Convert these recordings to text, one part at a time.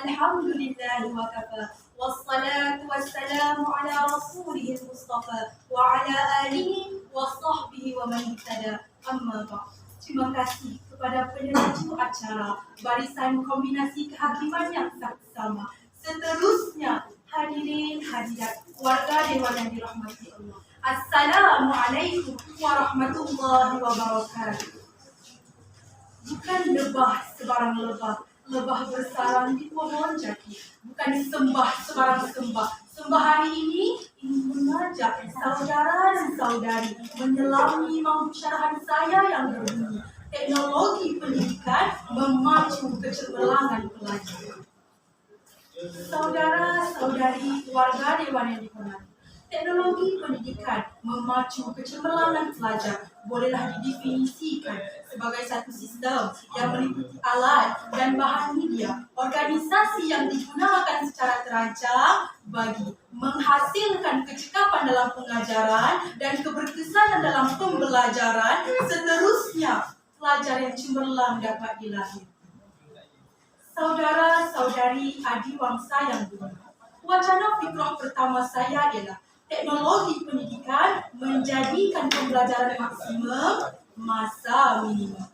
Alhamdulillahi wa kafa. Wassalatu wassalamu ala rasulihil mustafa wa ala alihi wa sahbihi wa man ihtada. Amma ba'd. Terima kasih kepada peneraju acara Barisan Kombinasi Kehakiman yang sama. Seterusnya, hadirin hadirat warga Dewan yang dirahmati Allah. Assalamualaikum warahmatullahi wabarakatuh. Bukan lebah sebarang lebah, lebah bersarang di pohon jati. Bukan sembah sebarang sembah. Sembah hari ini ingin mengajak saudara dan saudari menyelami masyarakat saya yang berbunyi. Teknologi pendidikan memacu kecemerlangan pelajar. Saudara-saudari warga Dewan yang dihormati, teknologi pendidikan memacu kecemerlangan pelajar bolehlah didefinisikan sebagai satu sistem yang meliputi alat dan bahan media, organisasi yang digunakan secara terancang bagi menghasilkan kecekapan dalam pengajaran dan keberkesanan dalam pembelajaran. Seterusnya, pelajar yang cemerlang dapat dilahirkan. Saudara-saudari adiwangsa yang berhormat, wacana fikrah pertama saya ialah teknologi pendidikan menjadikan pembelajaran maksimum masa minimum.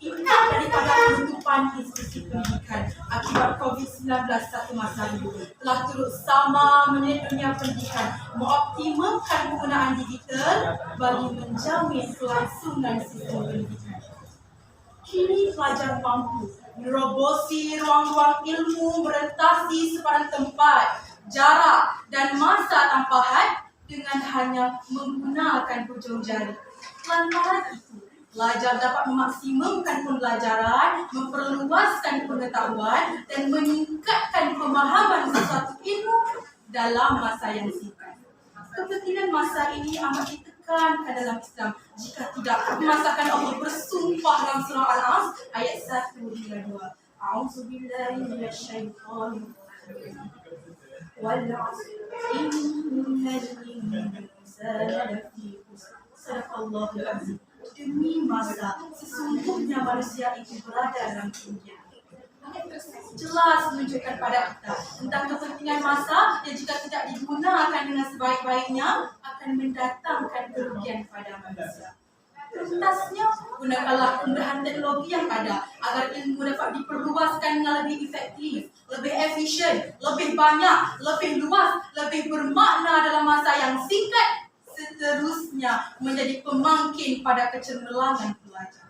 Ingat daripada penutupan institusi pendidikan akibat COVID-19 satu masa dulu telah turut sama menilai dunia pendidikan mengoptimalkan penggunaan digital bagi menjamin kelangsungan sistem pendidikan. Kini pelajar mampu merobosi ruang-ruang ilmu, merentasi sebarang tempat, jarak dan masa tanpa had dengan hanya menggunakan hujung jari. Lantaran itu, pelajar dapat memaksimumkan pembelajaran, memperluaskan pengetahuan dan meningkatkan pemahaman sesuatu ilmu dalam masa yang singkat. Kepentingan masa ini amat ditekankan dalam Islam. Jika tidak, masakan Allah bersumpah dalam surah Al-Asr ayat 1 hingga 2. A'udzubillahi minasyaitonir rajim. Wal 'asr innal insana lafi khusr. Sadaqallahul azim. Demi masa, sesungguhnya manusia itu berada dalam kerugian. Jelas menunjukkan pada kita tentang kepentingan masa yang jika tidak digunakan dengan sebaik-baiknya akan mendatangkan kerugian pada manusia. Tuntasnya, gunakanlah kemudahan teknologi yang ada agar ilmu dapat diperluaskan dengan lebih efektif, lebih efisien, lebih banyak, lebih luas, lebih bermakna dalam masa yang singkat. Seterusnya menjadi pemangkin pada kecemerlangan pelajar.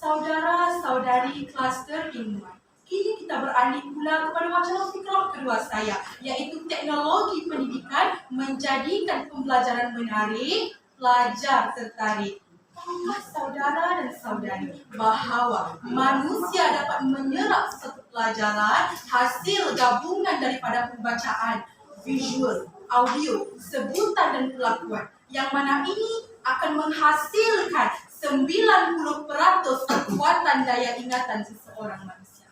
Saudara-saudari kluster ilmuwan, kini kita beralih pula kepada wacana fikrah kedua saya, iaitu teknologi pendidikan menjadikan pembelajaran menarik, pelajar tertarik. Tahukah saudara dan saudari bahawa manusia dapat menyerap satu pelajaran hasil gabungan daripada pembacaan, visual, audio, sebutan dan pelakuan, yang mana ini akan menghasilkan 90% kekuatan daya ingatan seseorang manusia.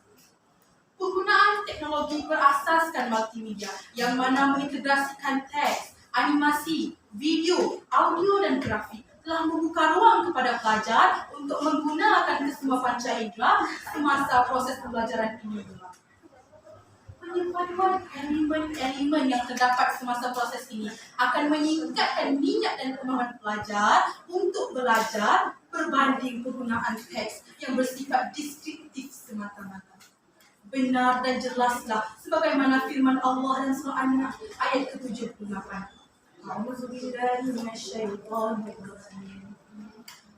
Penggunaan teknologi berasaskan multimedia yang mana mengintegrasikan teks, animasi, video, audio dan grafik telah membuka ruang kepada pelajar untuk menggunakan kesemua panca indera semasa proses pembelajaran ini berlangsung. Penyepaduan elemen-elemen yang terdapat semasa proses ini akan meningkatkan minat dan pemahaman pelajar untuk belajar berbanding penggunaan teks yang bersifat deskriptif semata-mata. Benar dan jelaslah sebagaimana firman Allah dan surah An-Nahl ayat ke-78. A'udzubillahi minasyaitonir rajim.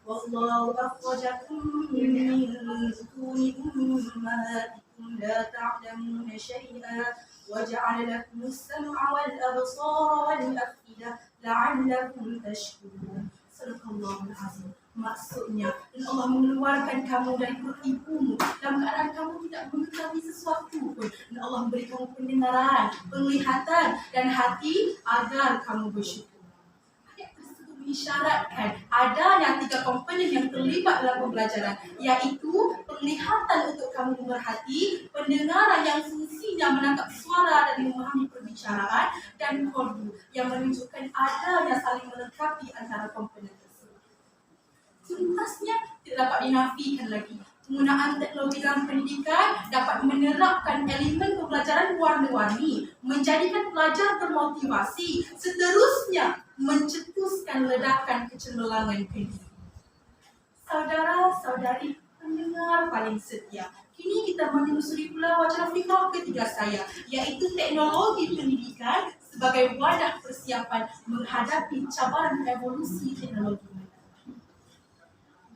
Wallahu akhrajakum min butuni ummahatikum la ta'lamuna syai'an wa ja'ala lakumus sam'a wal absara wal af'idah la'allakum tashkurun. Sadaqallahul azim. Maksudnya, Allah mengeluarkan kamu dari perut ibumu dalam keadaan kamu tidak mengetahui sesuatu pun. Dan Allah memberi kamu pendengaran, penglihatan dan hati agar kamu bersyukur. Ayat tersebut mengisyaratkan adanya 3 komponen yang terlibat dalam pembelajaran, iaitu penglihatan untuk kamu memerhati, pendengaran yang fungsinya menangkap suara dan memahami perbicaraan, dan qalbu yang menunjukkan adanya saling melengkapi antara komponen tersebut. Tuntasnya tidak dapat dinafikan lagi. Penggunaan teknologi dalam pendidikan dapat menerapkan elemen pembelajaran warna-warni, menjadikan pelajar bermotivasi, seterusnya mencetuskan ledakan kecemerlangan pendidikan. Saudara-saudari pendengar paling setia, kini kita menelusuri pula wacana fikrah ketiga saya, iaitu teknologi pendidikan sebagai wadah persiapan menghadapi cabaran evolusi teknologi.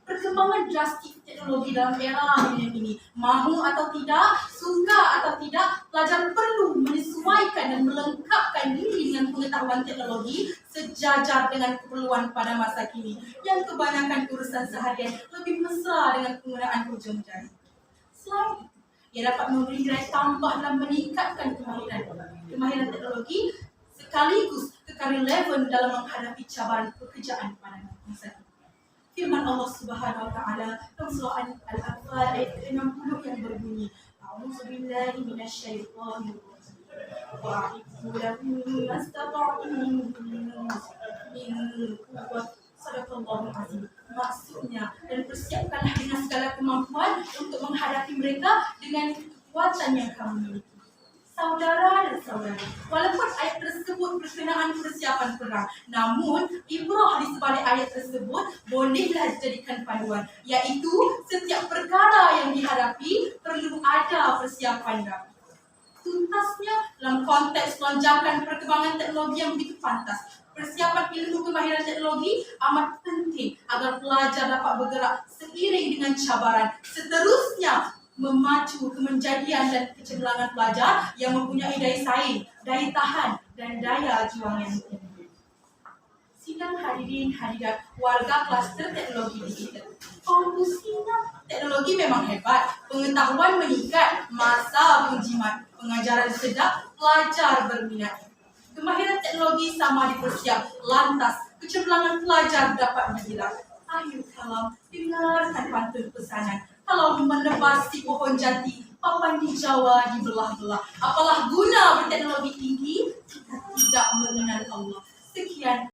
Perkembangan drastik teknologi dalam era milenium ini, mahu atau tidak, suka atau tidak, pelajar perlu menyesuaikan dan melengkapkan diri dengan pengetahuan teknologi sejajar dengan keperluan pada masa kini yang kebanyakan urusan seharian lebih mesra dengan penggunaan hujung jari. Selain itu, ia dapat memberi nilai tambah dan meningkatkan kemahiran teknologi sekaligus kekal relevan dalam menghadapi cabaran pekerjaan pada masa kini. Firman Allah Subhanahu wa taala dalam surah Al-Anfal ayat 60 yang berbunyi, A'udzubillahi minasyaitonir rajim. Wa'idhu lahum mastata'tum min quwwah. Sadaqallahul azim. Maksudnya, dan persiapkanlah dengan segala kemampuan untuk menghadapi mereka dengan kekuatan yang kamu miliki. Saudara dan saudari, walaupun ayat tersebut berkenaan persiapan perang, namun ibrah di sebalik ayat tersebut bolehlah dijadikan panduan, iaitu setiap perkara yang dihadapi perlu ada persiapan rapi. Tuntasnya, dalam konteks lonjakan perkembangan teknologi yang begitu pantas, persiapan ilmu kemahiran teknologi amat penting agar pelajar dapat bergerak seiring dengan cabaran. Seterusnya, memacu kemenjadian dan kecemerlangan pelajar yang mempunyai daya saing, daya tahan, dan daya juang yang tinggi. Sidang hadirin hadirat warga kluster teknologi digital. Konklusinya, teknologi memang hebat, pengetahuan meningkat, masa menjimat, pengajaran sedap, pelajar berminat. Kemahiran teknologi sama dipersiap, lantas kecemerlangan pelajar dapat digilar. Akhir kalam, dengarkan pantun pesanan. Kalau menebas si pohon jati, papan di Jawa dibelah-belah. Apalah guna berteknologi tinggi jika tidak mengenal Allah. Sekian.